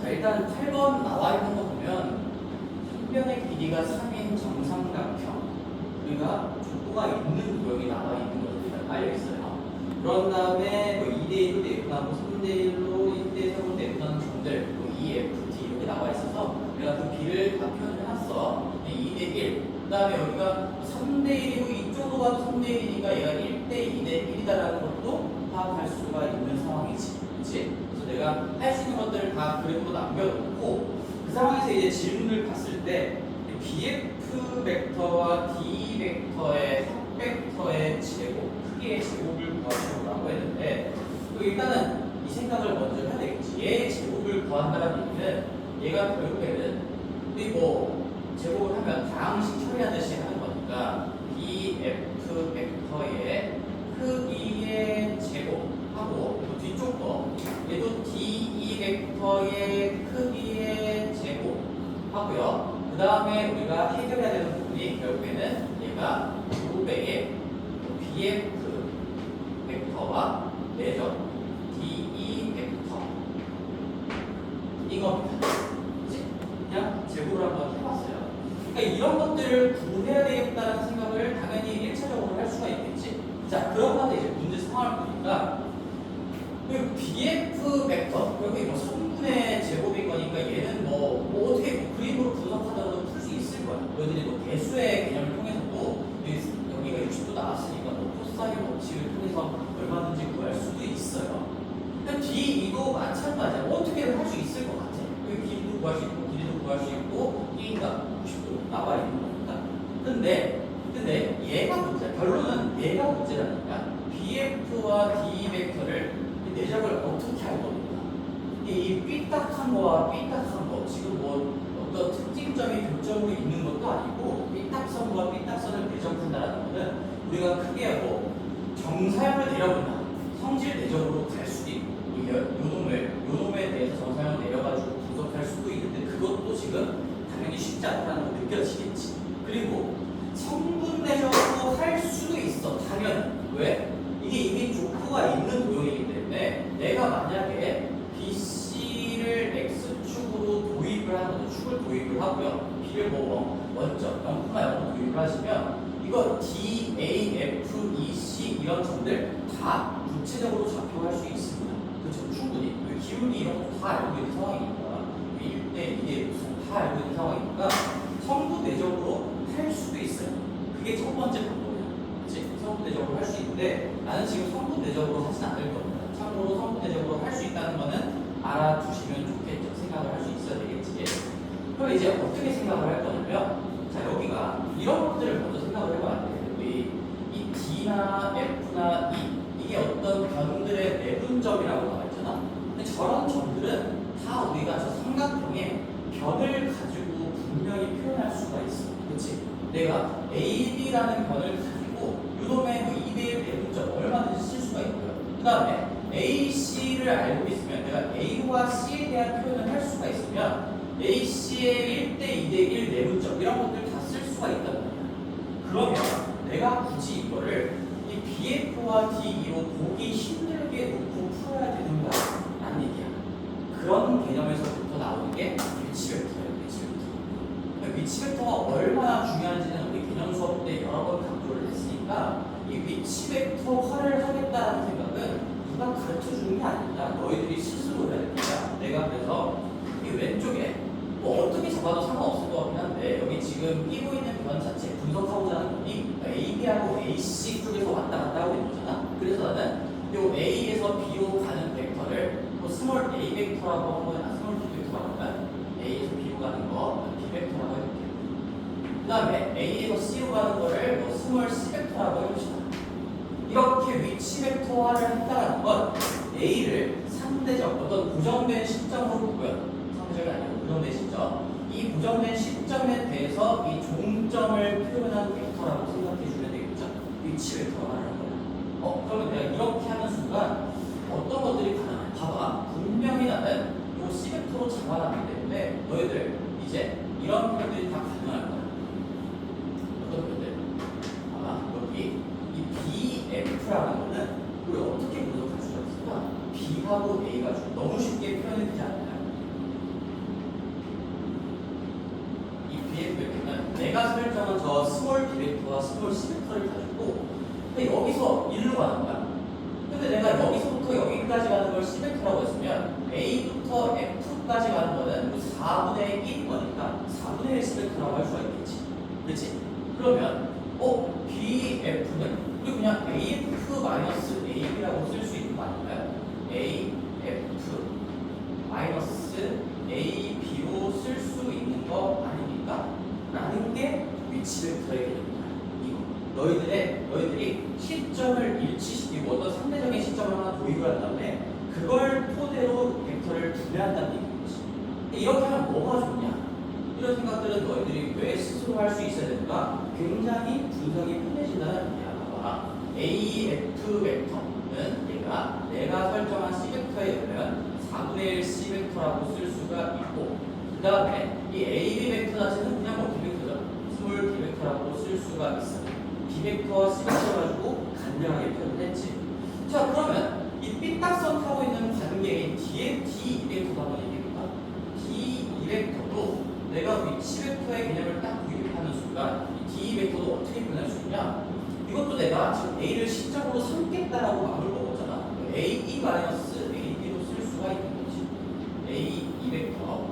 자, 일단 8번 나와 있는 거 보면 평면의 길이가 3인 정삼각형 우리가 족보가 있는 구역이 나와 있는 것들이 다 깔려 있어요. 그런 다음에 뭐 2대1로 내분하고 3대1로 1대3로 내분하는 점들 뭐 EFT 이렇게 나와 있어서 우리가 그 B를 다 표현을 해놨어. 2대1 그 다음에 여기가 3대1이고 이쪽으로 가도 3대1이니까 얘가 1대2대1이다라는 것도 파악할 수가 있는 상황이지. 그치? 그래서 내가 할 수 있는 것들을 다 그래프로 남겨놓고 그 상황에서 이제 질문을 봤을 때 BF 벡터와 D 벡터의 벡터의 제곱, 크기의 제곱을 구하시라고 했는데 일단은 이 생각을 먼저 해야 되겠지. 얘의 제곱을 구한다는 얘기는 얘가 결국에는 우리 뭐 제곱을 하면 다항식 처리하듯이 하는 거니까 BF 벡터의 크기의 제곱하고 또 뒤쪽 거 얘도 DE 벡터의 크기의 제곱하고요. 그 다음에 우리가 해결해야 되는 부분이 결국에는 얘가 5배의 BF 벡터와 내적 DE 벡터 이겁니다. 그치? 그냥 제곱을 한번 해봤어요. 그러니까 이런 것들을 구해야 되겠다는 생각을 당연히 1차적으로 할 수가 있겠지. 자, 그러고 이제 문제 상황을 보니까 BF 벡터 여기 뭐 성분의 제곱인 거니까 얘는 뭐 어떻게 그림으로 분석하더라도 풀 수 있을 거야. 너희들이 뭐 대수의 개념을 통해서도 여기가 60도 나왔으니까 뭐 코사인 법칙을 통해서 얼마든지 구할 수도 있어요. D2도 마찬가지야. 어떻게든 할 수 있을 것 같아. 여기 길이도 구할 수 있고 길이도 구할 수 있고 E가 90도 나와 있는 거니까. 근데 얘가 문제야. 결론은 얘가 문제라니까. BF와 D 벡터를 내적을 어떻게 할 겁니까? 이 삐딱한 거와 삐딱한 거 지금 뭐 어떤 특징점이 교점으로 있는 것도 아니고 삐딱선과 삐딱선을 내적한다는 거는 우리가 크게 뭐 정사형을 내려본다. 성질 내적으로 갈 수도 있고 요놈에 대해서 정사형을 내려가지고 분석할 수도 있는데 그것도 지금 당연히 쉽지 않다는 거 느껴지겠지. 그리고 성분 내적으로 할 수도 있어. 당연히. 왜? 이게 이미 족보가 있는 도형이기 때문에 내가 만약에 BC를 X축으로 도입을 하는 축을 도입을 하고요. B를 뭐 먼저 0,0로 도입을 하시면 이거 D, A, F, E, C 이런 점들 다 구체적으로 좌표할 수 있습니다. 그렇죠? 충분히. 기울기 이런 거 다 알고 있는 상황이니까 1대, 2대 무슨 다 알고 있는 상황이니까 성분 내적으로 할 수도 있어요. 그게 첫 번째 방법이에요. 그치? 성분 내적으로 할 수 있는데 나는 지금 성분 내적으로 하진 않을 겁니다. 참고로 성분 내적으로 할 수 있다는 거는 알아두시면 좋겠죠. 생각을 할 수 있어야 되겠지. 그럼 이제 어떻게 생각을 할 거냐면 자 여기가 이런 것들을 먼저 생각을 해봐야 돼요. 우리 이 D나 F나 E 이게 어떤 변들의 내분점이라고 나와 있잖아. 근데 저런 점들은 다 우리가 저 삼각형에 변을 가지고 분명히 표현할 수가 있어. 그렇지? 내가 AB라는 변을 가지고 요놈의 뭐 2대1 내분점 얼마든지 쓸 수가 있고요. 그 다음에 AC를 알고 있으면 내가 A와 C에 대한 표현을 할 수가 있으면 AC의 1대 2대1 내분점 이런 것들 다 쓸 수가 있단 말이야. 그러면 내가 굳이 이거를 이 BF와 D2로 보기 힘들게 놓고 풀어야 되는가 라는 얘기야. 그런 개념에서부터 나오는 게 위치 벡터예요. 위치 벡터. 위치 벡터가 얼마나 중요한지는 우리 개념 수업 때 여러 번 강조를 했으니까 이 위치 벡터화를 하겠다는 생각은 누가 가르쳐 주는 게 아닙니다. 너희들이 스스로 해야 됩니다. 내가 그래서 이 왼쪽에 뭐 어떻게 잡아도 상관없을 것 같긴 한데 여기 지금 끼고 있는 변 자체 분석하고자 하는 거니 AB하고 AC 쪽에서 왔다 갔다 하고 있는 거잖아. 그래서 나는 이 A에서 B로 가는 벡터를 뭐 스몰 A 벡터라고 하거나 스몰 B 벡터라고 하면 A에서 B로 가는 거 B 벡터라고 해볼게요. 그 다음에 A에서 C로 가는 거를 뭐 스몰 C 벡터라고 해봅시다. 이렇게 위치 벡터화를 했다는 건 A를 상대적 어떤 고정된 시점으로 보고요. 상대적이 아니고 고정된 시점. 이 고정된 시점에 대해서 이 종점을 표현한 벡터라고 생각해 주면 되겠죠. 위치 벡터화를 하는 거야. 그러면 내가 이렇게 하는 순간 어떤 것들이 가능해? 봐봐. 분명히 나는 이 C 벡터로 잡아놨기 때문에 너희들 이제 이런 표현들이 다 가능할 거야. 어떤 표현들? 봐봐. 여기 이 BF라는 거는 우리 어떻게 분석할 수가 있을까? B하고 A가 너무 쉽게 표현이 되지 않나요? 건 저 스몰 B 벡터와 스몰 C 벡터를 가지고 근데 여기서 1로 가는 거야. 근데 내가 여기서부터 여기까지 가는 걸 C 벡터라고 했으면 A부터 F까지 가는 거는 4분의 1인 거니까 4분의 1 C 벡터라고 할 수가 있겠지. 그렇지? 그러면 BF는 우리 그냥 AF 마이너스 AB라고 쓸 수 있는 거 아닌가요? AF 마이너스 AB로 쓸 수 있는 거 아닙니까? 라는 게 위치 벡터의 개념이야. 이거 너희들이 시점을 일치시키고 어떤 상대적인 시점을 하나 도입을 한 다음에 그걸 토대로 벡터를 구매한다는 얘기지. 이렇게 하면 뭐가 좋냐? 이런 생각들은 너희들이 왜 스스로 할 수 있어야 되는가? 굉장히 분석이 편해진다는 얘기야. 봐봐. AF 벡터는 내가 설정한 C 벡터에 의하면 4분의 1 C 벡터라고 쓸 수가 있고 그 다음에 이 AB 벡터 자체는 그냥 뭐 B 벡터죠. 스몰 B 벡터라고 쓸 수가 있어. B 벡터와 C 벡터 가지고 간단하게 표현을 했지. 자 그러면 이 삐딱선 타고 있는 관계인 D 벡터도 한번 얘기해볼까? D 벡터도 내가 위치 벡터의 개념을 딱 구입하는 순간 이 D 벡터도 어떻게 표현할 수 있냐? 이것도 내가 지금 A를 시점으로 삼겠다라고 마음을 먹었잖아. AE-AB로 쓸 수가 있는 거지. AE 벡터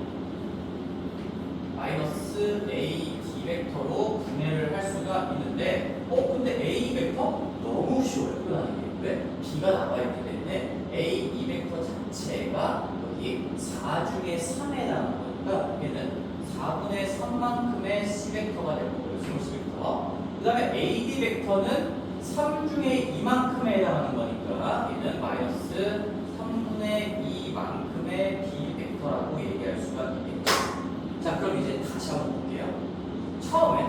마이너스 AD 벡터로 분해를 할 수가 있는데 근데 A 벡터 너무 쉬워요. 표현하는 게. 왜? B가 나와 있기 때문에 AE 벡터 자체가 여기 4 중에 3에 해당하는 거니까 얘는 4분의 3만큼의 C 벡터가 될 거고요. 스몰 C 벡터. 그 다음에 AD 벡터는 3 중에 2만큼에 해당하는 거니까 얘는 마이너스 3분의 2만큼의 B 벡터라고 얘기할 수가 있겠죠. 자 그럼 이제 다시 한번 볼게요. 처음에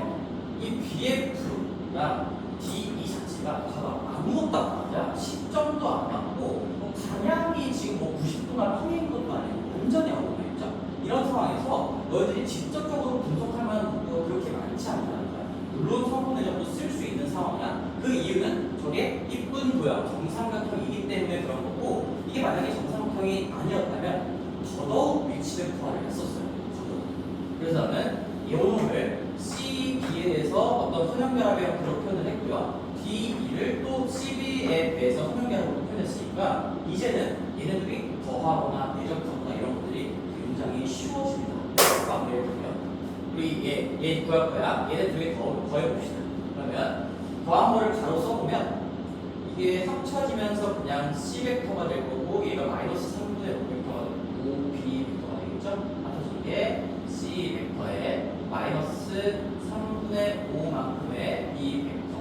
이 BF랑 DE 자체가 봐봐 아무것도 안 맞아. 시점도 안 맞고 방향이 지금 90도나 평행인 것도 아니고 완전히 안 맞죠. 이런 상황에서 너희들이 직접적으로 분석할 만한 부분이 그렇게 많지 않다는 거야. 물론 성분의 점도 쓸 수 있는 상황이야. 그 이유는 저게 이쁜 도형, 정삼각형이기 때문에 그런 거고 이게 만약에 정삼각형이 아니었다면 더더욱 위치 벡터를 했었어요. 그래서 나는 이놈을 CB에 대해서 어떤 선형결합의 형태로 표현을 했고요. DE를 또 CB에 대해서 선형결합으로 표현했으니까 이제는 얘네들이 더하거나 대적하거나 이런 것들이 굉장히 쉬워집니다. 마무리해보면 우리 얘 구할 거야. 얘네 두 개 더해봅시다. 그러면 더한 거를 바로 써보면 이게 합쳐지면서 그냥 C 벡터가 될 거고 얘가 마이너스 3분의 5 벡터가 되고 B 벡터가 되겠죠? 합쳐진 게 C 벡터에 마이너스 3분의 5만큼의 B 벡터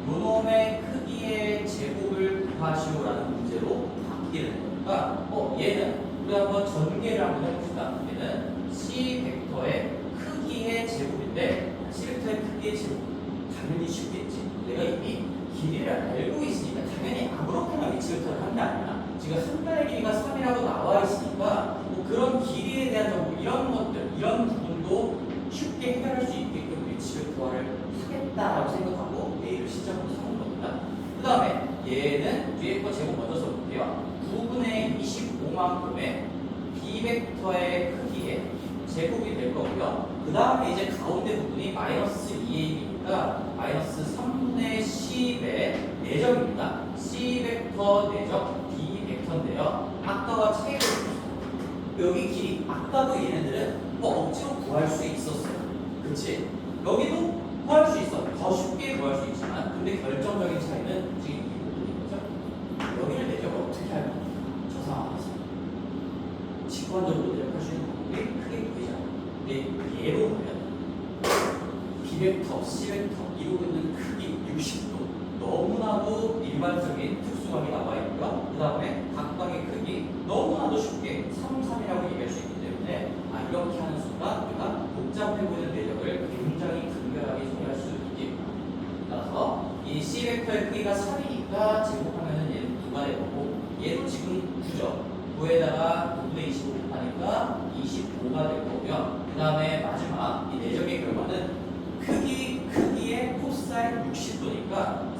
요놈의 크기의 제곱을 구하시오라는 문제로 바뀌게 되는 거니까 얘는 우리 한번 전개를 한번 해봅시다. 얘는 C 벡터의 크기의 제곱인데 C 벡터의 크기의 제곱 당연히 쉽겠지. 내가 이미 길이를 알고 있으니까 당연히 아무렇게나 위치 벡터를 한 게 아니야. 지금 한 변의 길이가 3이라고 나와 있으니까 뭐 그런 길이에 대한 정보 이런 것들 이런 부분도 쉽게 해결할 수 있게끔 위치 벡터를 하겠다라고 생각하고 A를 시작으로 삼은 겁니다. 그 다음에 얘는 뒤에 거 제곱 먼저 써볼게요. 9분의 25만큼의 B 벡터의 크기에 제곱이 될 거고요. 그 다음에 이제 가운데 부분이 마이너스 2A니까 마이너스 3분의 10의 내점입니다. C 벡터 내점 B 벡터인데요. 아까와 차이를 보시죠. 여기 길이 아까도 얘네들은 억지로 구할 수 있었어요. 그치? 여기도 구할 수 있어. 더 쉽게 구할 수 있지만 근데 결정적인 차이는 지금 이 부분인 거죠. 여기를 내적을 어떻게 할 겁니까? 저 상황에서 직관적으로 내적할 수 있는 방법이 크게 보이지 않아요. 근데 얘로 보면 B벡터, C벡터 이루고 있는 크기 60도 너무나도 일반적인 특수각이 나와 있고요. 그 다음에 각각의 크기 너무나도 쉽게 3, 3이라고 얘기할 수 있기 때문에 이렇게 하는 순간 우리가 복잡해 보이는 내적을 굉장히 간결하게 처리할 수 있겠다. 따라서 이 C벡터의 크기가 3이니까 제곱하면 얘는 9가 될 거고 얘도 지금 9죠. 9에다가 9분의 25 하니까 25가 될 거고요. 그 다음에 마지막 이 내적의 결과는 크기의 코사인 60도니까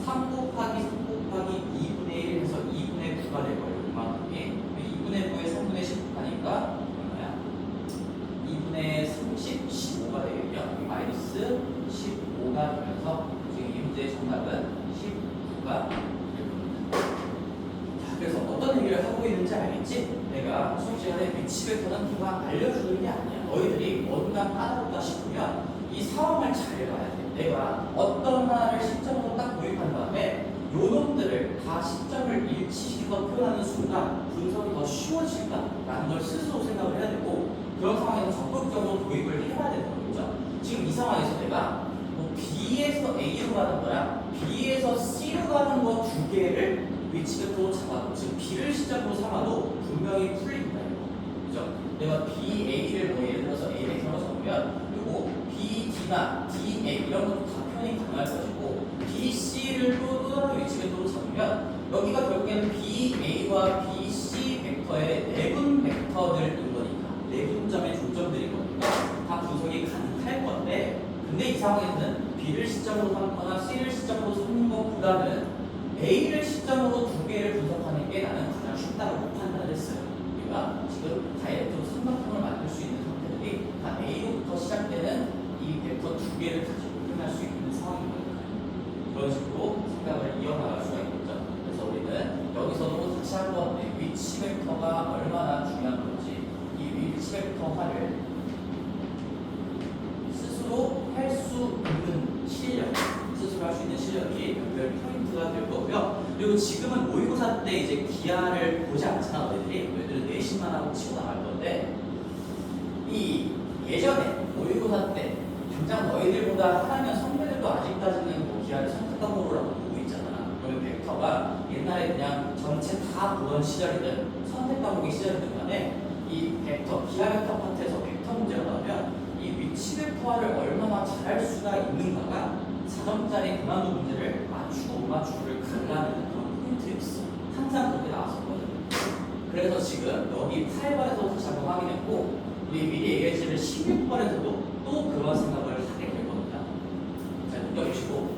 3 곱하기 3 곱하기 2분의 1 해서 2분의 9가 될 거예요. 이만큼이 2분의 9에 3분의 10 하니까 얼마야? 2분의 30, 15가 되겠죠. 마이너스 15가 위치 벡터는 누가 알려주는 게 아니야. 너희들이 뭔가 까다롭다 싶으면 이 상황을 잘 봐야 돼. 내가 어떤 하나를 시점으로 딱 도입한 다음에 요놈들을 다 시점을 일치시켜서 표현하는 순간 분석이 더 쉬워질까라는 걸 스스로 생각을 해야 되고, 그런 상황에서 적극적으로 도입을 해봐야 되는 거죠. 지금 이 상황에서 내가 뭐 B에서 A로 가는 거야, B에서 C로 가는 거 두 개를 위치 벡터로 잡아도, 즉 B를 시점으로 삼아도 분명히 풀립니다. 그죠? 내가 B, A를 뭐 예를 들어서 A를 X로 잡으면 그리고 B, D나 D, A 이런 것도 다 표현이 가능할 것이고, B, C를 또 다른 위치 벡터로 잡으면 여기가 결국에는 B, A와 B, C 벡터의 내분 벡터들인 거니까 내분점의 중점들이거든요. 다 분석이 가능할 건데, 근데 이 상황에서는 B를 시점으로 삼거나 C를 시점으로 삼는 것보다는 A를 시점으로 두 개를 분석하는 게 나는 가장 쉽다고 판단을 했어요. 우리가 지금 다이렉트로 삼각형을 만들 수 있는 형태들이 다 A로부터 시작되는 이 벡터 두 개를 가지고 표현할 수 있는 상황인 거니까요. 그런 식으로 생각을 이어나갈 수가 있겠죠. 그래서 우리는 여기서도 다시 한번 위치 벡터가 얼마나 중요한 건지, 이 위치 벡터화를 스스로 할 수 있는 실력, 스스로 할 수 있는 실력이 별 포인트가 될 거고요. 그리고 지금은 모의고사 때 이제 기하를 보지 않잖아, 너희들은 내신만 하고 치고 나갈 건데, 이 예전에 모의고사 때 당장 너희들보다 하나면 선배들도 아직까지는 뭐 기하를 선택 과목으로라고 보고 있잖아. 그러면 벡터가 옛날에 그냥 전체 다 보던 시절이든 선택 과목의 시절이든 간에 이 벡터, 기하 벡터 파트에서 벡터 문제가 나오면 이 위치 벡터화를 얼마나 잘할 수가 있는가가 4점짜리 고난도 문제를 맞추고 못 맞추고를 갈라내는 그런 포인트였어. 항상 그렇게 나왔었거든. 그래서 지금 여기 8번에서도 다시 한번 확인했고, 우리 미리 얘기했지만 16번에서도 또 그런 생각을 하게 될 겁니다. 자, 느껴주시고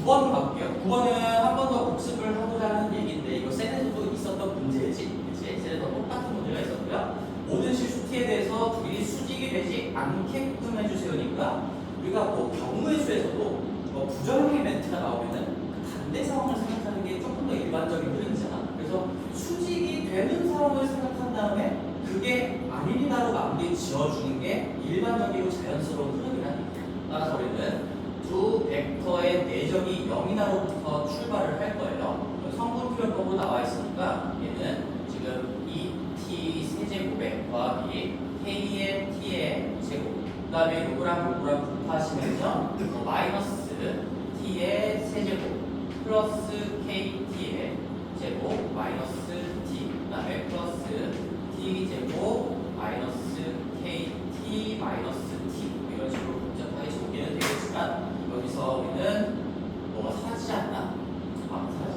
9번 가볼게요. 9번은 한 번 더 복습을 하고자 하는 얘기인데, 이거 셀에서도 있었던 문제지. 그치? 셀에서 똑같은 문제가 있었고요. 모든 실수 t에 대해서 둘이 수직이 되지 않게끔 해주세요니까, 우리가 뭐 경우의 수에서도 뭐 부정의 멘트가 나오면은 그 반대 상황을 생각하는 게 조금 더 일반적인 흐름이잖아. 그래서 수직이 되는 상황을 생각한 다음에 그게 아닙니다로 마무리 지어주는 게 일반적이고 자연스러운 흐름이라는 얘기야. 따라서 우리는 두 벡터의 내적이 0이나로부터 출발을 할 거예요. 성분 표현법으로 나와 있으니까 얘는 지금 2t 세제곱에 더하기 k의 t의 제곱, 그 다음에 요거랑 곱하시면서 마이너스 t의 세제곱 플러스 kt의 제곱 마이너스 t, 그 다음에 플러스 t제곱 마이너스 kt 마이너스 t, 이런 식으로 복잡하게 적기는 되겠지만, 여기서 우리는 뭐가 사라지지 않나? 사라지지 않나?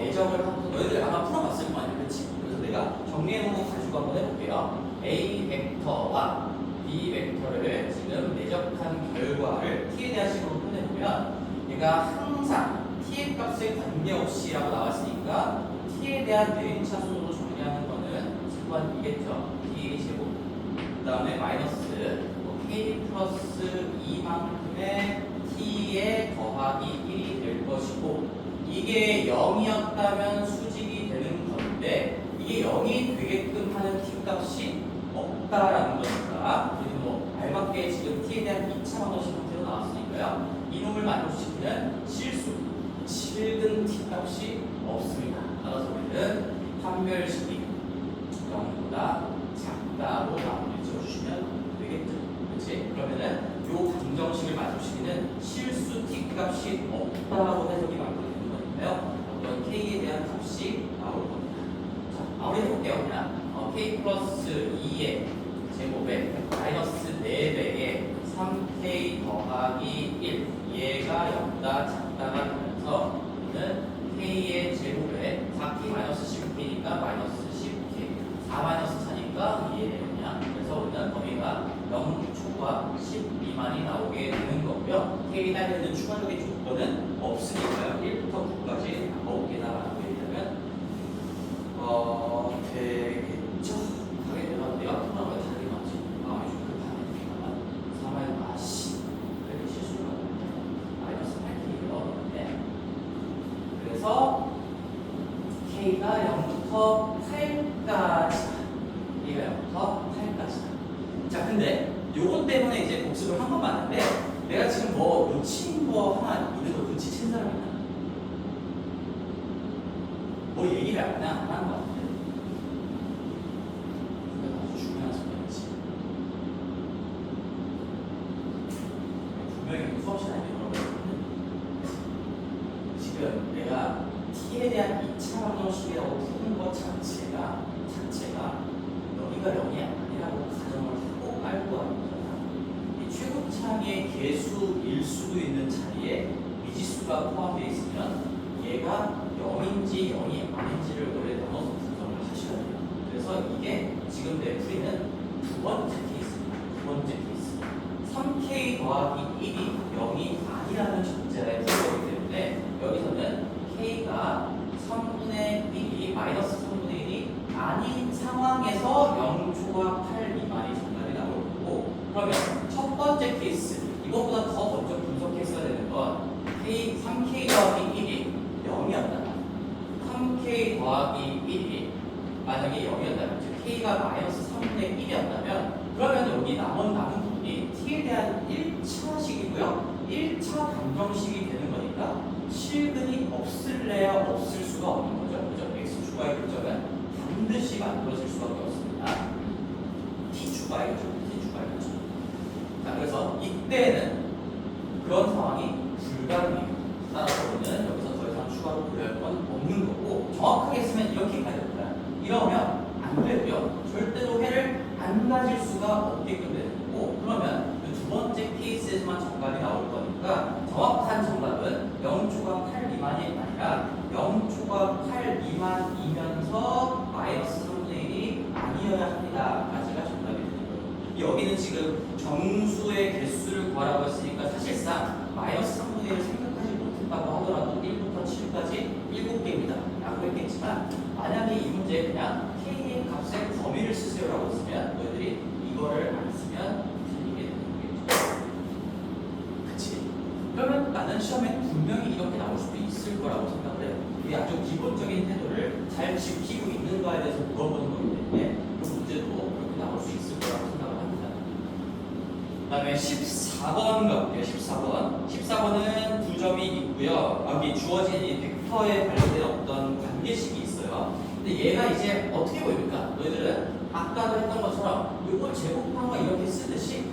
내정을 하면서 너희들 아마 풀어봤을 거 아니야, 그렇지? 그래서 내가 정리해놓은 거 가지고 한번 해볼게요. A 벡터와 B 벡터를 지금 내적한 결과를 t에 대한 식으로 표현해보면, 얘가 항상 t의 값에 관계없이라고 나왔으니까 t에 대한 내림차순으로 정리하는 거는 직관이겠죠. t 제곱, 그 다음에 마이너스 k 플러스 2만큼의 t에 더하기 1이 될 것이고, 이게 0이었다면 수직이 되는 건데, 이게 0이 되게끔 하는 t 값이 없다라는 거니까, 우리는 뭐 알맞게 지금 t에 대한 2차 방정식 형태로 나왔으니까요, 이놈을 만족시키는 실수, 실근 t 값이 없습니다. 따라서 우리는 판별식이 0보다 작다로 마무리 지어주시면 되겠죠. 그렇지? 그러면은 이 방정식을 만족시키는 실수 t 값이 없다로 해석이 만들어집니다. 어떤 k에 대한 값이 나올 겁니다. 자, 마무리 해볼게요. 그냥 k 플러스 2의 제곱에 마이너스 4배의 3k 더하기 1, 얘가 0보다 작다가 되면서 우리는 k의 제곱에 4k 마이너스 10k니까 마이너스 10k, 4 마이너스 4니까 2에 되느냐. 그래서 우리는 범위가 0초과 10 미만이 나오게 되는 거고요. k에 따르는 추가적인 조건은 없으니까요. 1부터 9까지 9개다라고 얘기하면 되겠죠? 당연히 내가 통화한 거 다르게 맞지. 마음이 좀 급하네. 3을 아씨 그렇게 실수를 하는데 마이너스 8K를 넣었는데 그래서 K가 0부터 8까지 K가 0부터 8까지 자 근데 요것 때문에 이제 복습을 한 건 맞는데 내가 지금 뭐 놓친 거 하나 있는 거 눈치챈 사람 있나? 뭐 얘기를 안 하는 거 같은데 이거 아주 중요한 소리였지. 분명히 수업 시간에 이런 거거든. 지금 내가 T에 대한 2차 방정식이라고 푸는 것 자체가 여기가 0이 아니라고 가정을 하고 깔고 하는 거잖아. 이 최고차항의 개수, 일수도 있는 자리에 미지수가 포함되어 있으면 얘가 0인지 0이 아닌지를 원래 나눠서 분석을 하셔야 돼요. 그래서 이게 지금 내 풀이는 두 번째 케이스입니다. 두 번째 케이스. 3K 더하기 1이 0이 아니라는 전제하에 풀이하기 때문에 여기서는 K가 3분의 1이 마이너스 3분의 1이 아닌 상황에서 0초와 8 미만이 정답이 나올 거고 그러면 첫 번째 케이스 이것보다 더 먼저 분석했어야 되는 건 K 3K 더하기 1이 0이었다면 3K 더하기 1이 만약에 0이었다면 즉 K가 마이너스 3분의 1이었다면 그러면 여기 남은 부분이 T에 대한 1차식이고요 1차 방정식이 되는 거니까 실근이 없을래야 없을 수가 없는 거죠. 그죠? X 추가의 결정은 반드시 만들어질 수밖에 없습니다. T 추가의 결정, T 추가의 결정. 자, 그래서 이때는 그런 상황이 불가능해요. 따라서 우리는 여기서 더 이상 추가로 고려할 건 없는 거고 정확하게 쓰면 이렇게 가야 됩니다. 이러면 안 되고요. 절대로 해를 안 가질 수가 없게끔 되는 거고 그러면 그 두 번째 케이스에서만 정답이 나올 거니까 정확한 정답은 0초가 8 미만이 아니라 0초가 8 미만이면서 마이너스 3분의 1이 아니어야 합니다. 까지가 정답이 되는 거예요. 여기는 지금 정수의 개수를 구하라고 했으니까 사실상 마이너스 3분의 1을 생각하지 못했다고 하더라도 1부터 7까지 7개입니다. 라고 했겠지만 만약에 이 문제에 그냥 K의 값의 범위를 쓰세요라고 했으면 너희들이 이거를 안 쓰면 틀리게 되는 거겠죠. 그치? 그러면 나는 시험에 분명히 이렇게 나올 수도 있을 거라고 생각을 해요. 이 아주 기본적인 태도를 잘 지키고 있는가에 대해서 물어보는 거기 때문에 그 문제도 그렇게 나올 수 있을 거라고 생각을 합니다. 그 다음에 14번 가볼게요. 14번. 14번은 두 점이 있고요. 여기 주어진 이 벡터에 관련된 어떤 관계식이 있어요. 근데 얘가 이제 어떻게 보입니까? 너희들은 아까도 했던 것처럼 이걸 제곱한 거 이렇게 쓰듯이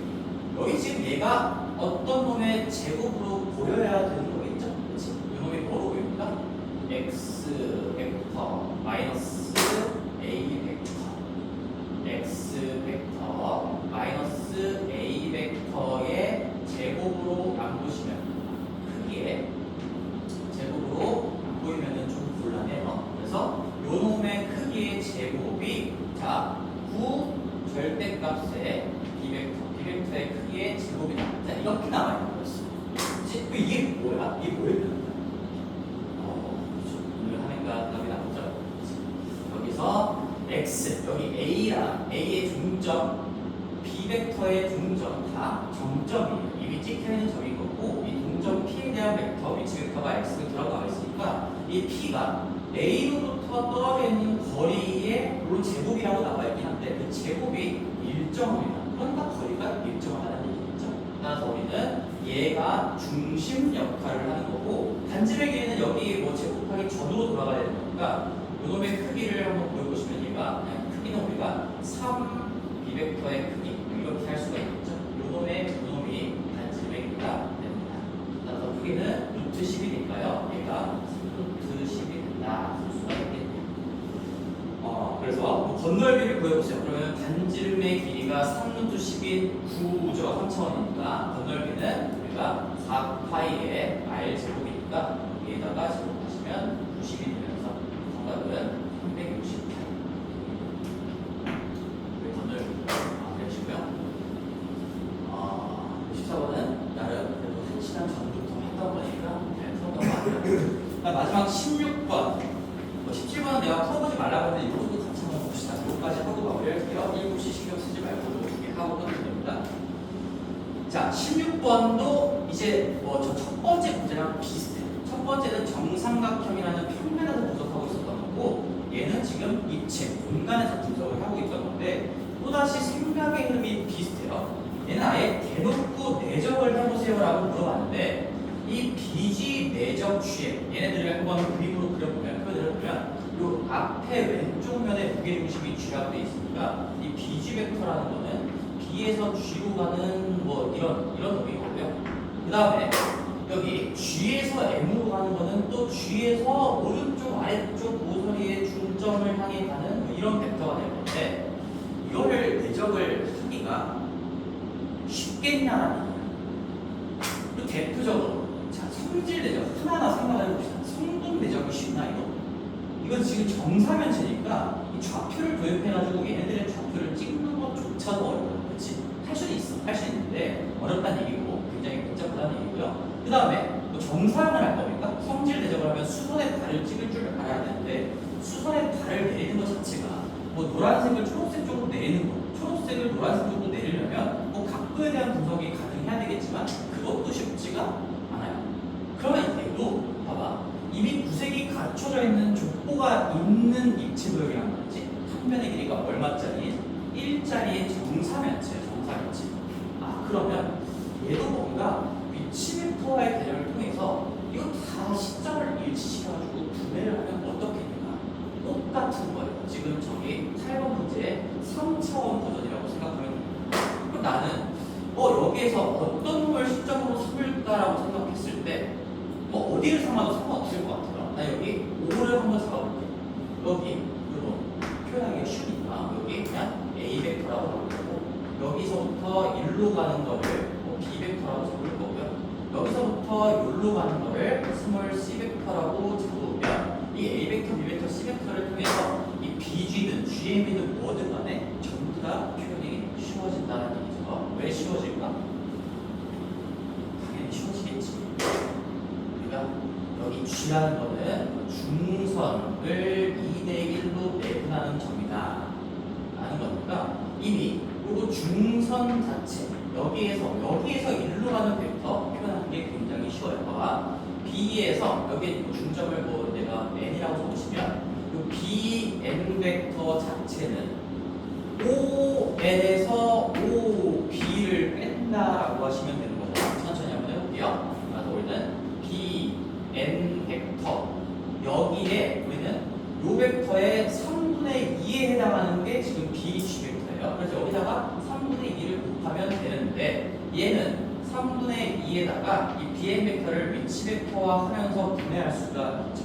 여기 지금 얘가 어떤 놈의 제곱으로 보여야 되는 거겠죠? 그렇지? 이 놈이 뭐로 보입니까? x 벡터 마이너스 a 벡터 x 벡터 마이너스 a 벡터의 제곱으로 안 보시면 크기에 제곱으로 안 보이면은 좀 곤란해요. 그래서 요 놈의 크기의 제곱이 자 9 절대값의 비벡터의 크기의 제곱이 나옵니다. 이렇게 나와 있는 거였어요. 이게 뭐야? 이게 뭐예요? 오늘 하니까 답이 나오죠. 여기서 x 여기 a랑 a의 중점 b벡터의 중점 다 정점이에요. 이미 찍혀있는 점인 거고 이 동점 p에 대한 벡터 위치 벡터가 x 벡터라고 나와 있으니까 이 p가 a로부터 떨어져 있는 거리의 물론 제곱이라고 나와 있긴 한데 그 제곱이 일정합니다. 그러니까 거리가 일정하다는 얘기겠죠. 따라서 우리는 얘가 중심 역할을 하는 거고 단지의 길이는 여기 뭐 제곱하기 전으로 돌아가야 되는 거니까 이놈의 크기를 한번 보여보시면 얘가 그냥 크기는 우리가 3 비벡터의 크기 이렇게 할 수가 있겠죠. 이놈이 단지의 길이가 됩니다. 따라서 크기는 루트 10이니까요. 얘가 루트 10이 된다. 쓸 수가 있겠네요. 그래서 뭐 건널비를 구해보세요. 그러면 단지름의 길이가 3루트 10인 9죠. 3차원이니까 건널비는 우리가 4파이의 r 제곱이니까 여기에다가 제곱하시면 90이 되면서 정답은 368. 건널비 되시고요. 14번은 나름 그래도 1시간 전부터 했던 마지막 16번. 17번은 내가 풀어보지 말라고 했는데 이것도 같이 한번 봅시다. 이거까지 하고 마무리할게요. 7시 신경 쓰지 말고 이렇게 하고 끝내면 됩니다. 자, 16번도 이제 뭐 저 첫 번째 문제랑 비슷해요. 첫 번째는 정삼각형이라는 평면에서 분석하고 있었던 거고, 얘는 지금 입체, 공간에서 분석을 하고 있던 건데, 또다시 생각의 흐름이 비슷해요. 얘는 아예 대놓고 내적을 해보세요라고 물어봤는데, 이 비지 내적 취해, 얘네들을 한번 그림으로 그려보면, 요 앞에 왼쪽 면에 무게중심이 G라고 되어 있으니까, 이 비지 벡터라는 거는 B에서 G로 가는 뭐 이런 의미거고요. 그 다음에 여기 G에서 M으로 가는 거는 또 G에서 오른쪽 아래쪽 모서리의 중점을 향해 가는 뭐 이런 벡터가 될 건데, 이거를 내적을 하기가 쉽겠냐라는 거예요. 또 대표적으로 자, 성질 내적 하나하나 생각을 해봅시다. 성분 내적이 쉽나 이거? 이건 지금 정사면체니까 이 좌표를 도입해가지고 얘네들의 좌표를 찍는 것조차도 어려워요. 그렇지? 할 수는 있어. 할 수 있는데 어렵다는 얘기고 굉장히 복잡하다는 얘기고요. 그 다음에 뭐 정사형을 할 겁니까? 성질 내적을 하면 수선의 발을 찍을 줄 알아야 되는데 수선의 발을 내리는 것 자체가 뭐 노란색을 초록색 쪽으로 내리는 거, 초록색을 노란색 쪽으로 내리려면 뭐 각도에 대한 분석이 가능해야 되겠지만 그것도 쉽지가 않아요. 그러면 얘도 봐봐. 이미 구색이 갖춰져 있는 족보가 있는 입체 도형이란 말이지. 한 면의 길이가 얼마짜리? 1짜리의 정사면체. 아, 그러면 얘도 뭔가 위치 벡터의 개념을 통해서 이거 다 시점을 일치시켜가지고 분해를 하면 어떻겠는가? 똑같은 거예요. 지금 저기 8번 문제의 3차원 버전이라고 생각하면 됩니다. 그럼 나는 여기에서 어떤 놈을 시점으로 삼을까라고 생각했을 때 뭐 어디를 삼아도 상관없을 것 같아요. 나 여기 5를 한번 잡아볼게. 여기 이거 표현하기가 쉬우니까 여기 그냥 A 벡터라고 잡을 거고, 여기서부터 1로 가는 거를 B 벡터라고 잡을 거고요. 여기서부터 1로 가는 거를 스몰 C 벡터라고 잡으면 이 A 벡터, B 벡터, C 벡터를 통해서 이 BG든 GM이든 뭐든 간에 전부 다 표현이 쉬워진다는 얘기죠. 왜 쉬워질까? 당연히 쉬워지겠지. 여기 G라는 거는 중선을 2대1로 내분하는 점이다 라는 거니까 이미 이거 중선 자체 여기에서 1로 가는 벡터 표현하는 게 굉장히 쉬워요. 봐봐. B에서 여기에 중점을 뭐 내가 N이라고 적으시면 이 BN 벡터 자체는 ON에서 OB를 뺀다라고 하시면 되는 거죠. 천천히 한번 해볼게요. 그래서 우리는 BN 벡터 여기에 우리는 요 벡터의 3분의 2에 해당하는 게 지금 BG 벡터예요. 그래서 여기다가 3분의 2를 곱하면 되는데 얘는 3분의 2에다가 이 BN 벡터를 위치 벡터화 하면서 분해할 수가 있죠.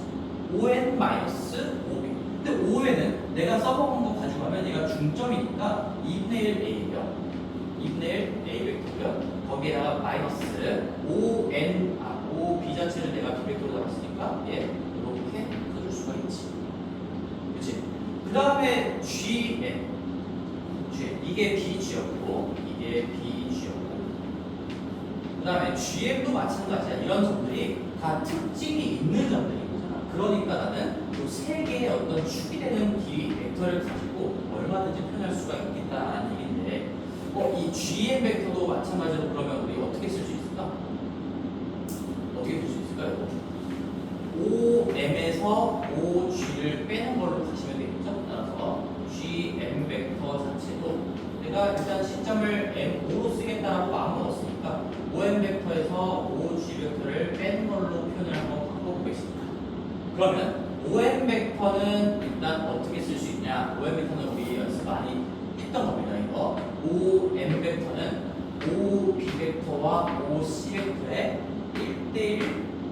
ON-OB. 근데 ON은 내가 써먹은 거 가져가면 얘가 중점이니까 2분의 1 A고요. 2분의 1 A 벡터고요. 거기에다가 마이너스 OB 자체를 내가 B 벡터로 잡았으니까 얘 이렇게 써줄 수가 있지. 그치? 그 다음에 GN. 이게 BG였고 이게 BG였고 그 다음에 GM도 마찬가지야. 이런 점들이 다 특징이 있는 점들인 거잖아. 그러니까 나는 이 세 개의 어떤 축이 되는 길이 벡터를 가지고 얼마든지 표현할 수가 있겠다라는 얘기인데 이 GM 벡터도 마찬가지로 그러면 우리 어떻게 쓸 수 있을까? 어떻게 쓸 수 있을까요? OM에서 OG를 빼는 걸로 가시면 되겠죠? 따라서 GM 벡터 자체도 내가 일단 시점을 M5로 쓰겠다라고 마음먹었으니까 OM 벡터에서 OG 벡터를 빼는 걸로 표현을 한번 바꿔보겠습니다. 그러면 OM 벡터는 일단 어떻게 쓸 수 있냐? OM 벡터는 우리 연습 많이 했던 겁니다. 이거 OM 벡터는 OB 벡터와 OC 벡터의 1대1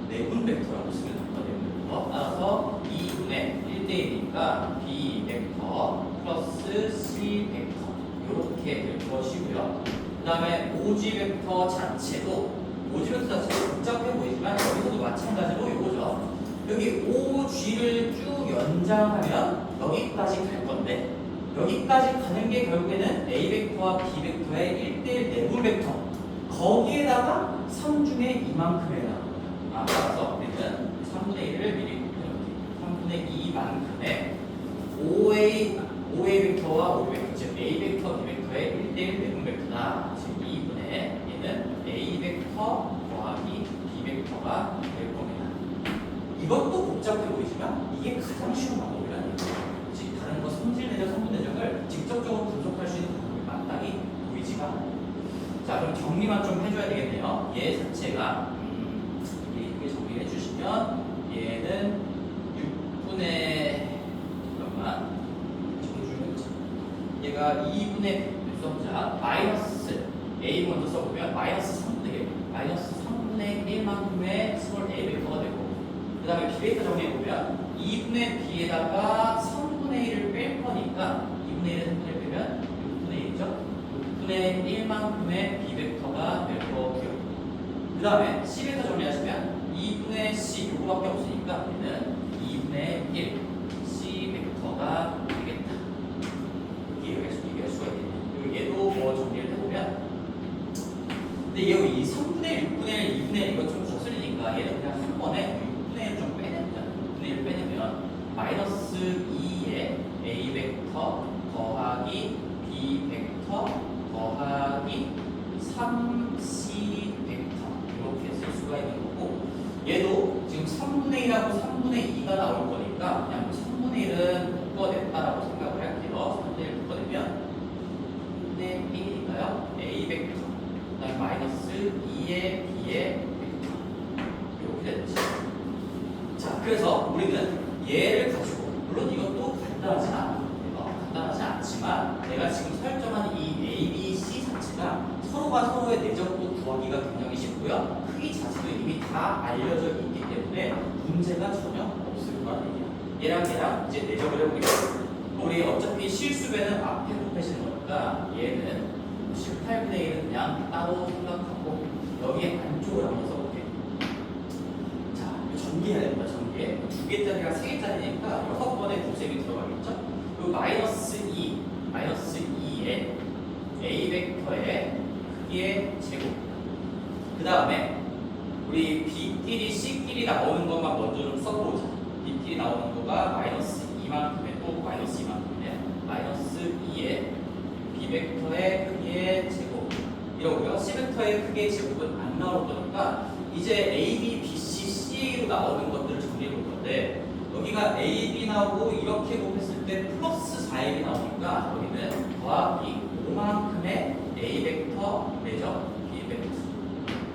내분 벡터라고 쓰면 되거든요. 따라서 2분의 1대1이니까 B 벡터 플러스 C 벡터 이렇게 될 것이고요. 그 다음에 OG 벡터 자체도 복잡해 보이지만 여기서도 마찬가지로 이거죠. 여기 OG를 쭉 연장하면 여기까지 갈 건데 여기까지 가는 게 결국에는 A 벡터와 B 벡터의 1대1 내분 벡터 거기에다가 3 중에 이만큼에 나옵니다. 따라서 우리는 3분의 1을 미리 이것도 복잡해 보이지만 이게 가장 쉬운 방법이라는 얘기예요. 즉 다른 거 성질 내적, 성분 내적을 직접적으로 분석할 수 있는 방법이 마땅히 보이지가 않아요. 자, 그럼 정리만 좀 해줘야 되겠네요. 얘 자체가 이렇게 정리해 주시면 얘는 6분의 잠깐만 얘가 2분의 분수자 마이너스 a 먼저 써보면 마이너스 3분의 1 마이너스 3분의 1만큼의 스몰 a 벡터가 되고 그 다음에 b 벡터 정리해보면 2분의 b에다가 3분의 1을 뺄 거니까 2분의 1을 3분의 1 빼면 6분의 1이죠. 6분의 1만큼의 b 벡터가 될 거고요. 그 다음에 c 벡터 정리하시면 2분의 c 요거밖에 없으니까 얘는 2분의 1 c 벡터가 되겠다. 이게 수가 있겠네요. 얘도 뭐 정리를 해보면 근데 얘가 이 3분의 1, 6분의 1, 2분의 1 이거 좀 거슬리니까 얘는 그냥 한 번에 6분의 1을 좀 빼냅니다. 6분의 1을 빼내면 마이너스 2의 a 벡터 더하기 b 벡터 더하기 3c 벡터 이렇게 쓸 수가 있는 거고 얘도 지금 3분의 1하고 3분의 2가 나올 거니까 그냥 3분의 1은 묶어냈다라고 생각을 할게요. 3분의 1 묶어내면 6분의 1이니까요. a 벡터 그다음에 마이너스 2의 b의 벡터 이렇게 되는지. 자, 그래서 우리는 얘를 가지고 물론 이것도 간단하지 않지만 내가 지금 설정한 이 a, b, c 자체가 서로가 서로의 내적도 구하기가 굉장히 쉽고요. 크기 자체도 이미 다 알려져 있기 때문에 문제가 전혀 없을 거라는 얘기야. 얘랑 이제 내적을 해보겠습니다. 우리 어차피 실수배는 앞에 곱해지는 거니까 얘는 18분의 1은 그냥 따로 생각하고 여기 안쪽을 한번 써볼게요. 자, 전개해야 됩니다. 전개. 2개짜리가 3개짜리니까 6번의 곱셈이 들어가겠죠? 그리고 마이너스 2의 a 벡터의 크기의 제곱. 그 다음에 우리 b끼리 c끼리 나오는 것만 먼저 좀 써보자. b끼리 나오는 거가 마이너스 2만큼의 또 마이너스 2만큼의 마이너스 2의 b 벡터의 크기의 제곱 이러고요. c 벡터의 크기의 제곱은 안 나올 거니까 이제 a, b, b, c, c로 나오는 것들을 정리해 볼 건데 여기가 a, b 나오고 이렇게 곱했을 때 플러스 4a 나오니까 여기는 더하기 5만큼의 a 벡터 내적 b 벡터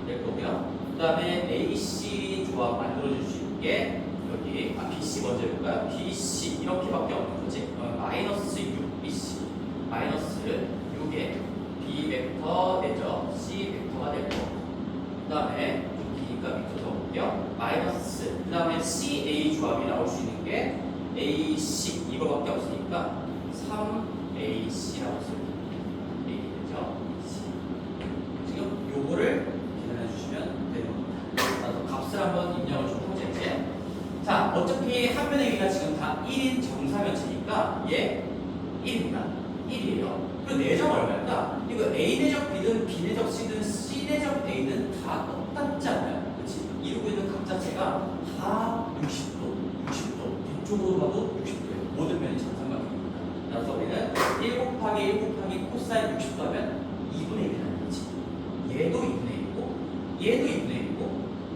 될 거고요. 그 다음에 a, c 조합 만들어줄 수 있게 여기 bc 먼저 해볼까요? bc 이렇게밖에 없는 거지. 마이너스 6bc 마이너스 6의 b 벡터 내적 c 벡터가 될 거고 그 다음에 기니까 밑으로 적어볼게요. 마이너스 그 다음에 ca 조합이 나올 수 있는 게 ac 이거밖에 없으니까 3ac라고 써요. a 되죠? 지금 요거를 계산해 주시면 되는 겁니다. 나도 값을 한번 입력을 좀 해보자 이제. 자, 어차피 한 면의 길이가 지금 다 1인 정사면체니까 얘 1입니다. 1이에요. 그리고 내적 얼마일까? 이거 A 내적 B든 B 내적 C든 C 내적 A는 다 똑같지 않아요? 그렇지? 이루고 있는 각 자체가 다 60도 이쪽으로 봐도 60도예요. 모든 면이 정삼각형입니다. 그래서 우리는 1 곱하기 1 곱하기 코사인 60도 하면 2분의 1이라는 거지. 얘도 2분의 1이고 얘도 2분의 1이고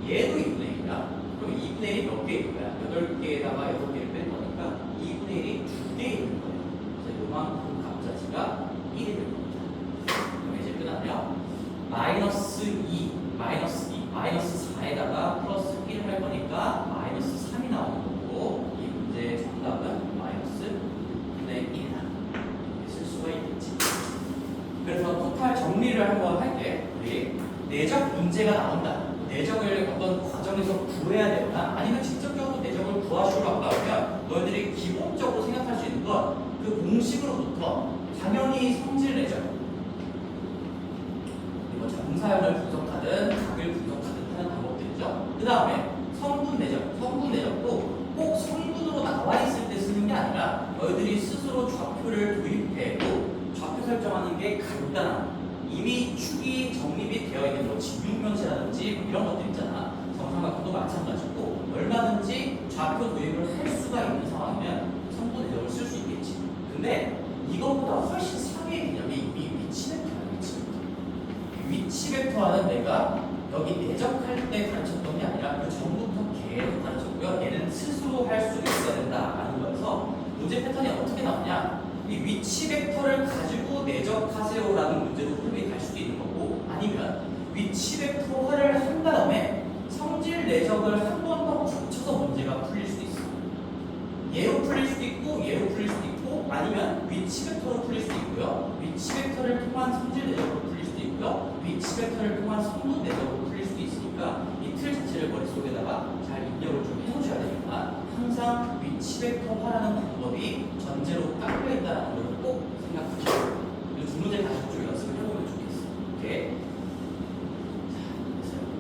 얘도 2분의 1이야. 그럼 2분의 1이 몇 개일 거야? 8개에다가 6개를 뺀 거니까 2분의 1이 2개 있는 거예요. 그래서 요만큼 자체가 1이 될 겁니다. 그럼 이제 끝나면 마이너스 2, 마이너스 4에다가 플러스 1을 할 거니까 마이너스 3이 나오는 거고 이 문제의 정답은 마이너스 6분의 1이다. 이렇게 쓸 수가 있겠지. 그래서 토탈 정리를 한번 할게. 우리 내적 문제가 나온다. 내적을 어떤 과정에서 구해야 되거나 아니면 직접적으로 내적을 구하시러 나오면 너희들이 기본적으로 생각할 수 있는 건 그 공식으로부터 당연히 성질 내적 그리고 정사형을 분석하든 각을 분석하든 하는 방법들이죠. 그 다음에 성분 내적도 꼭 성분으로 나와 있을 때 쓰는 게 아니라 너희들이 스스로 좌표를 도입해도 좌표 설정하는 게 간단한 이미 축이 정립이 되어 있는 뭐 직육면체라든지 뭐 이런 것들 있잖아. 정삼각형도 마찬가지고 얼마든지 좌표 도입을 할 수가 있는 상황이면 성분 내적을 쓸 수 있겠지. 근데 이것보다 훨씬 상위의 개념이 이미 위치 벡터야. 위치 벡터는 내가 여기 내적할 때 가르쳤던 게 아니라 그 전부터 계속 가르쳤고요. 얘로 풀릴 수도 있고 얘로 풀릴 수도 있고 아니면 위치 벡터로 풀릴 수도 있고요. 위치 벡터를 통한 성질 내적으로 풀릴 수도 있고요. 위치 벡터를 통한 성분 내적으로 풀릴 수도 있으니까 이 틀 자체를 머릿속에다가 잘 입력을 좀 해놓으셔야 되니까 항상 위치 벡터화라는 방법이 전제로 깔려 있다는 걸 꼭 생각하시고 이 두 문제 가지고 좀 연습을 해보면 좋겠어요. 오케이.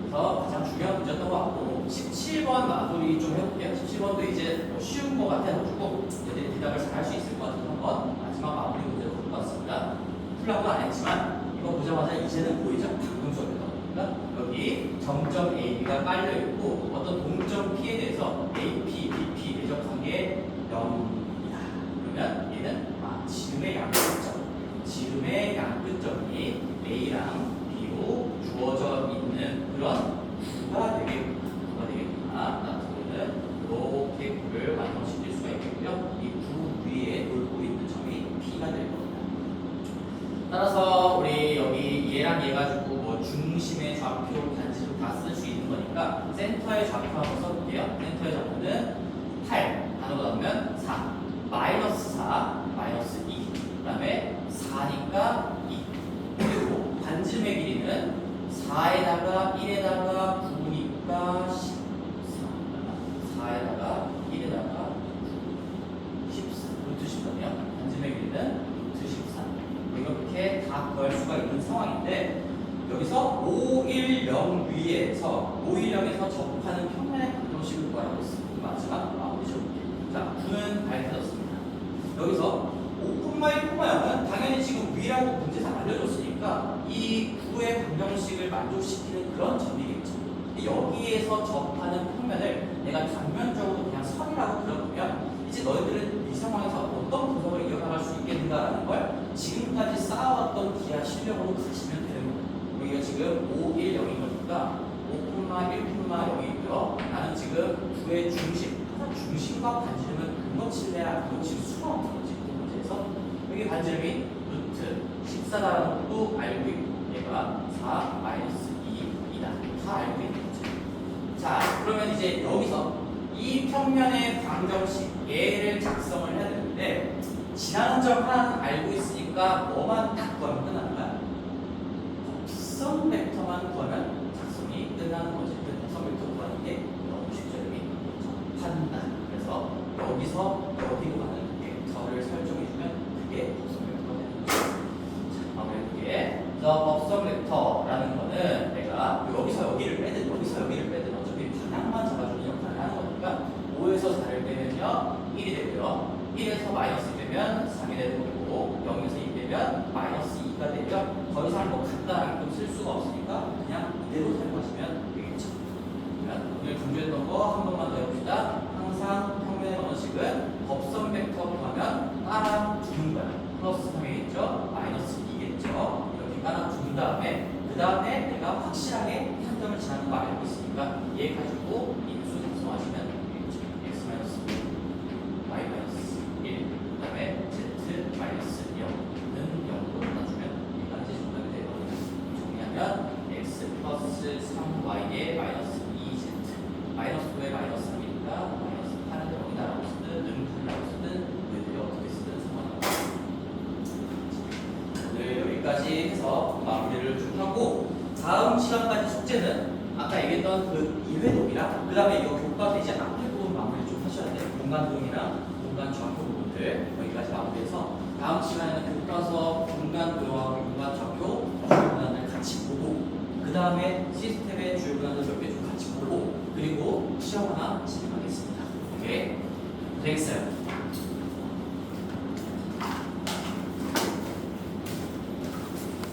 그래서 가장 중요한 문제였던 것 같고 17번 마무리 좀 해볼게요. 17번도 이제 뭐 쉬운 것 같아가지고 여러분들이 대답을 잘 할 수 있을 것 같아서 한번 마지막 마무리 문제로 갖고 왔습니다. 풀라고는 안 했지만 이거 보자마자 이제는 보이죠? 방금 수업에서. 그러니까 여기 점점 AB가 깔려있고 어떤 동점 P에 대해서 AP, BP 내적 관계 0이다. 그러면 얘는 지름의 양끝점, 지름의 양끝점이 A랑 B로 주어져 있는 그런 구가 되겠구나. 나타내는 이렇게 구를 완성시킬 수가 있겠고요. 이 구 위에 돌고 있는 점이 P가 될 겁니다. 따라서 우리 여기 얘랑 얘 가지고 뭐 중심의 좌표, 반지름 다 쓸 수 있는 거니까 센터의 좌표 한번 써볼게요. 센터의 좌표는 8, 단어가 나오면 4, 마이너스 4, 마이너스 2, 그 다음에 4니까 2. 그리고 반지름의 길이는 4에다가 1에다가 9니까 14. 4에다가 1에다가 14. 루트 14네요. 반지름의 길이는 루트 14. 이렇게 다 구할 수가 있는 상황인데 여기서 510 위에서 510에서 접하는 평면의 방정식을 구하라고 했습니다. 마지막 마무리 지어볼게요. 자, 9는 밝혀졌습니다. 여기서 5,1,0은 당연히 지금 위라고 문제상 알려줬으니까 이 9의 방정식을 만족시키는 그런 점이겠죠. 여기에서 접하는 평면을 내가 단면적으로 그냥 선이라고 그려보면 이제 너희들은 이 상황에서 어떤 분석을 이어나갈 수 있겠는가라는 걸 지금까지 쌓아왔던 기하 실력으로 가시면 되는 거예요. 여기가 지금 5,1,0인 거니까 5,1,0이고요. 나는 지금 9의 중심, 중심과 반지름은 근거치래야 근거치 수가 없는 거지. 문제에서 여기 반지름이 루트 14라는 것도 알고 있고 얘가 4 마이너스 2이다. 다 알고 있는 거죠. 자, 그러면 이제 여기서 이 평면의 방정식 얘를 작성을 해야 되는데 지나는 점 하나는 알고 있으니까 뭐만 딱 구하면 끝나는 거야? 법성 벡터만 구하면 작성이 끝나는 거지. 법성 벡터 구하는 게 너무 쉽죠. 여기 접한다. 그래서 여기서 여기로 가는 벡터를 설정해주면 그게 법성 벡터가 되는 거죠. 자, 마무리해볼게. 그래서 법성 벡터라는 거는 내가 여기서 여기를 빼든 여기서 여기를 빼든 어차피 방향만 잡아주는 역할을 하는 거니까 5에서 4를 빼면요 1이 되고요. 1에서 마이너스 빼면 3이 되는 거고 0에서 2 빼면 마이너스 2가 되면 더 이상 뭐 간단하게 쓸 수가 없으니까 그냥 이대로 사용하시면 되겠죠. 그러면 오늘 강조했던 거 한 번만 더 해봅시다. 항상 평면의 방정식은 법선 벡터 구하면 따라 두는 거야. 플러스 3이겠죠? 마이너스 2겠죠? 이렇게 따라 둔 다음에 그 다음에 내가 확실하게 한 점을 지나는 거 알고 있으니까 얘 가지고 인수 작성하시면 되겠죠. x 마이너스 y 마이너스 1, 그 다음에 z 마이너스 0는 0으로 나눠주면 여기까지 정답이 되거든요. 정리하면 x 플러스 3y의 마이너스 2z 마이너스 9의 마이너스 3이니까 마이너스 8은 0이다라고 쓰든 는8이라고 쓰든 너희들이 어떻게 쓰든 상관없어요. 오늘 여기까지 해서 마무리를 좀 하고 다음 시간까지 숙제는 아까 얘기했던 그 이회독이랑 그 다음에 이거 교과되지 앞에 부분 마무리 좀 하셔야 돼요. 공간도형이랑 공간 좌표 부분들 여기까지 마무리해서 다음 시간에는 교과서 공간도형하고 공간 좌표 주요 분안을 같이 보고 그 다음에 시스템의 주요 분안을 몇 개 좀 같이 보고 그리고 시험 하나 진행하겠습니다. 오케이? 고생했어요.